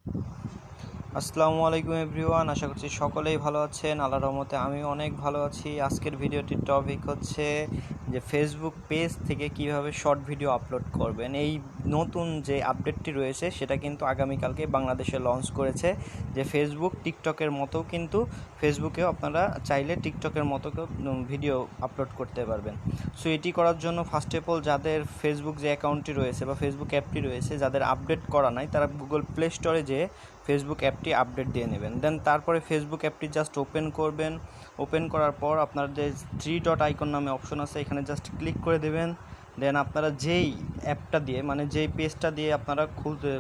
আসসালামু আলাইকুম এভরিওয়ান, আশা করছি সকলেই ভালো আছেন। আল্লাহর রহমতে আমি অনেক ভালো আছি। আজকের ভিডিওটির টপিক হচ্ছে যে ফেসবুক পেজ থেকে কিভাবে শর্ট ভিডিও আপলোড করবেন। এই নতুন যে আপডেটটি রয়েছে সেটা কিন্তু আগামীকালকে বাংলাদেশে লঞ্চ করেছে, যে ফেসবুক টিকটকের মতো কিন্তু ফেসবুকেও আপনারা চাইলে টিকটকের মতো ভিডিও আপলোড করতে পারবেন। সো এটি করার জন্য ফার্স্ট অফ অল যাদের ফেসবুক যে অ্যাকাউন্টটি রয়েছে বা ফেসবুক অ্যাপটি রয়েছে, যাদের আপডেট করা নাই তারা গুগল প্লে স্টোরে যেয়ে ফেসবুক অ্যাপটি আপডেট দিয়ে নেবেন। দেন তারপরে ফেসবুক অ্যাপটি জাস্ট ওপেন করবেন। ওপেন করার পর আপনার যে 3 ডট আইকন নামে অপশন আছে এখানে জাস্ট ক্লিক করে দেবেন। দেন আপনারা যেই অ্যাপটা দিয়ে মানে যেই পেজটা দিয়ে আপনারা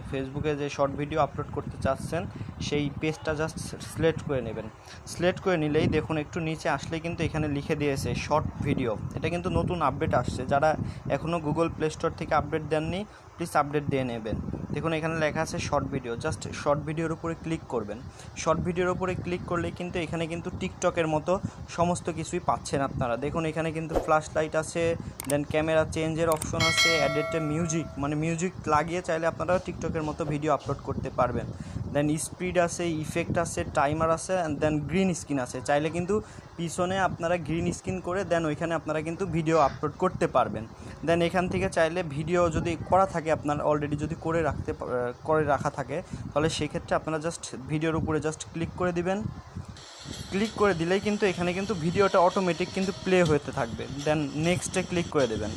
ফেসবুকে যে শর্ট ভিডিও আপলোড করতে চাচ্ছেন সেই পেজটা জাস্ট সিলেক্ট করে নেবেন। সিলেক্ট করে নিলেই দেখুন একটু নিচে আসলে কিন্তু এখানে লিখে দিয়েছে শর্ট ভিডিও। এটা কিন্তু নতুন আপডেট আসছে, যারা এখনও গুগল প্লে স্টোর থেকে আপডেট দেননি প্লিজ আপডেট দিয়ে নেবেন। দেখুন এখানে লেখা আছে শর্ট ভিডিও, জাস্ট শর্ট ভিডিওর উপরে ক্লিক করবেন। শর্ট ভিডিওর উপরে ক্লিক করলে কিন্তু এখানে কিন্তু টিকটকের মতো সমস্ত কিছুই পাচ্ছেন আপনারা। দেখুন এখানে কিন্তু ফ্ল্যাশ লাইট আছে, দেন ক্যামেরা চেঞ্জের অপশন আছে, অ্যাডেড মিউজিক মানে মিউজিক লাগিয়ে চাইলে আপনারা টিকটকের মতো ভিডিও আপলোড করতে পারবেন। দেন স্পিড আছে, ইফেক্ট আছে, টাইমার আছে, দেন গ্রিন স্ক্রিন আছে। চাইলে কিন্তু পিছনে আপনারা গ্রিন স্ক্রিন করে দেন ওইখানে আপনারা কিন্তু ভিডিও আপলোড করতে পারবেন। দেন এখান থেকে চাইলে ভিডিও যদি করা থাকে আপনার অলরেডি যদি করে রাখা থাকে তাহলে সেক্ষেত্রে আপনারা জাস্ট ভিডিওর উপরে জাস্ট ক্লিক করে দিবেন। ক্লিক করে দিলেই কিন্তু এখানে কিন্তু ভিডিওটা অটোমেটিক কিন্তু প্লে হতে থাকবে। দেন নেক্সটে ক্লিক করে দেবেন।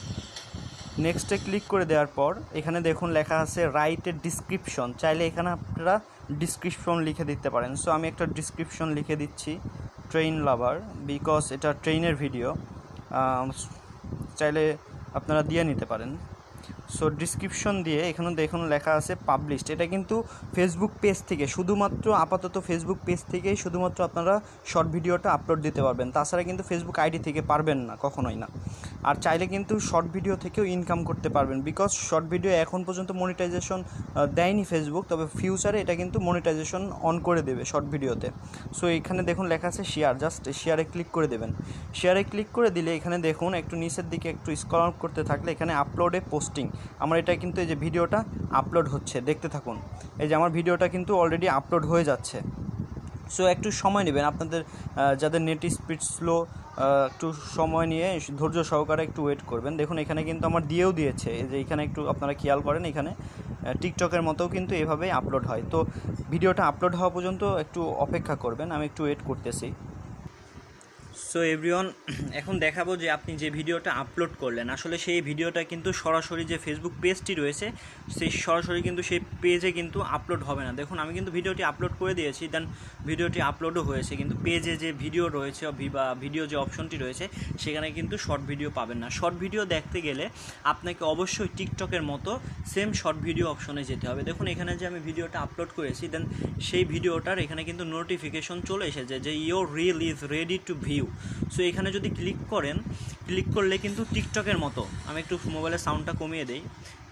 নেক্সটে ক্লিক করে দেওয়ার পর এখানে দেখুন লেখা আছে রাইটের ডিসক্রিপশন। চাইলে এখানে আপনারা ডিসক্রিপশন লিখে দিতে পারেন। সো আমি একটা ডিসক্রিপশন লিখে দিচ্ছি, ট্রেন লাভার, বিকজ এটা ট্রেনের ভিডিও, চাইলে আপনারা দিয়ে নিতে পারেন। সো ডিসক্রিপশন দিয়ে এখানে দেখুন লেখা আছে পাবলিশড। এটা কিন্তু ফেসবুক পেজ থেকে শুধুমাত্র আপাতত ফেসবুক পেজ থেকেই শুধুমাত্র আপনারা শর্ট ভিডিওটা আপলোড দিতে পারবেন, তাছাড়া কিন্তু ফেসবুক আইডি থেকে পারবেন না, কখনোই না। আর চাইলে কিন্তু শর্ট ভিডিও থেকেও ইনকাম করতে পারবেন, বিকজ শর্ট ভিডিও এখন পর্যন্ত মনিটাইজেশন দেয়নি ফেসবুক, তবে ফিউচারে এটা কিন্তু মনিটাইজেশন অন করে দেবে শর্ট ভিডিওতে। সো এখানে দেখুন লেখা আছে শেয়ার, জাস্ট শেয়ারে ক্লিক করে দেবেন। শেয়ারে ক্লিক করে দিলে এখানে দেখুন একটু নিচের দিকে একটু স্ক্রল আউট করতে থাকলে এখানে আপলোডে পোস্টিং, আমার এটা কিন্তু এই যে ভিডিওটা আপলোড হচ্ছে, দেখতে থাকুন। এই যে আমার ভিডিওটা কিন্তু অলরেডি আপলোড হয়ে যাচ্ছে। সো একটু সময় নেবেন আপনাদের, যাদের নেট স্পিড স্লো, একটু সময় নিয়ে ধৈর্য সহকারে একটু ওয়েট করবেন। দেখুন এখানে কিন্তু আমার দিয়েও দিয়েছে, এই যে এখানে একটু আপনারা খেয়াল করেন, এখানে টিকটকের মতোও কিন্তু এভাবেই আপলোড হয়। তো ভিডিওটা আপলোড হওয়া পর্যন্ত একটু অপেক্ষা করবেন, আমি একটু ওয়েট করতেছি। সো এভরিওয়ান, এখন দেখাবো যে আপনি যে ভিডিওটা আপলোড করলেন আসলে সেই ভিডিওটা কিন্তু সরাসরি যে ফেসবুক পেজটি রয়েছে সেই সরাসরি কিন্তু সেই পেজে কিন্তু আপলোড হবে না। দেখুন আমি কিন্তু ভিডিওটি আপলোড করে দিয়েছি, দেন ভিডিওটি আপলোডও হয়েছে, কিন্তু পেজে যে ভিডিও রয়েছে বা ভিডিও যে অপশনটি রয়েছে সেখানে কিন্তু শর্ট ভিডিও পাবেন না। শর্ট ভিডিও দেখতে গেলে আপনাকে অবশ্যই টিকটকের মতো সেম শর্ট ভিডিও অপশনে যেতে হবে। দেখুন এখানে যে আমি ভিডিওটা আপলোড করেছি, দেন সেই ভিডিওটার এখানে কিন্তু নোটিফিকেশন চলে এসেছে যে your reel is ready to view. So এখানে যদি ক্লিক করলে কিন্তু টিকটকের মতো, আমি একটু মোবাইলের সাউন্ডটা কমিয়ে দেই,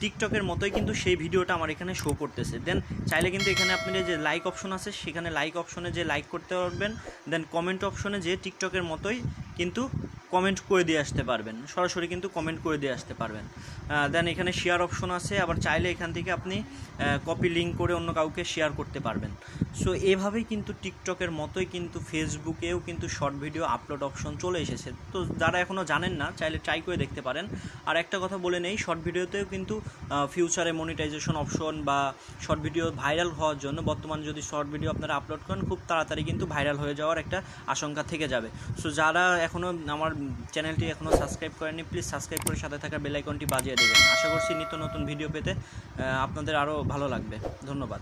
টিকটকের মতোই কিন্তু সেই ভিডিওটা আমার এখানে শো করতেছে। দেন চাইলে কিন্তু এখানে আপনি যে লাইক অপশন আছে সেখানে লাইক অপশনে যে লাইক করতে পারবেন, দেন কমেন্ট অপশনে যে টিকটকের মতোই কিন্তু কমেন্ট করে দিয়ে আসতে পারবেন, সরাসরি কিন্তু কমেন্ট করে দিয়ে আসতে পারবেন। দেন এখানে শেয়ার অপশন আছে, আবার চাইলে এখান থেকে আপনি কপি লিঙ্ক করে অন্য কাউকে শেয়ার করতে পারবেন। সো এভাবেই কিন্তু টিকটকের মতোই কিন্তু ফেসবুকেও কিন্তু শর্ট ভিডিও আপলোড অপশন চলে এসেছে। তো যারা এখনও জানেন না চাইলে ট্রাই করে দেখতে পারেন। আর একটা কথা বলে নেই, শর্ট ভিডিওতেও কিন্তু ফিউচারে মনিটাইজেশন অপশন বা শর্ট ভিডিও ভাইরাল হওয়ার জন্য বর্তমানে যদি শর্ট ভিডিও আপনারা আপলোড করেন খুব তাড়াতাড়ি কিন্তু ভাইরাল হয়ে যাওয়ার একটা আশঙ্কা থেকে যাবে। সো যারা এখনও আমার চ্যানেলটি এখনও সাবস্ক্রাইব করেননি প্লিজ সাবস্ক্রাইব করে সাথে থাকা বেল আইকনটি বাজিয়ে দেবেন। আশা করছি নিত্য নতুন ভিডিও পেতে আপনাদের আরও ভালো লাগবে। ধন্যবাদ।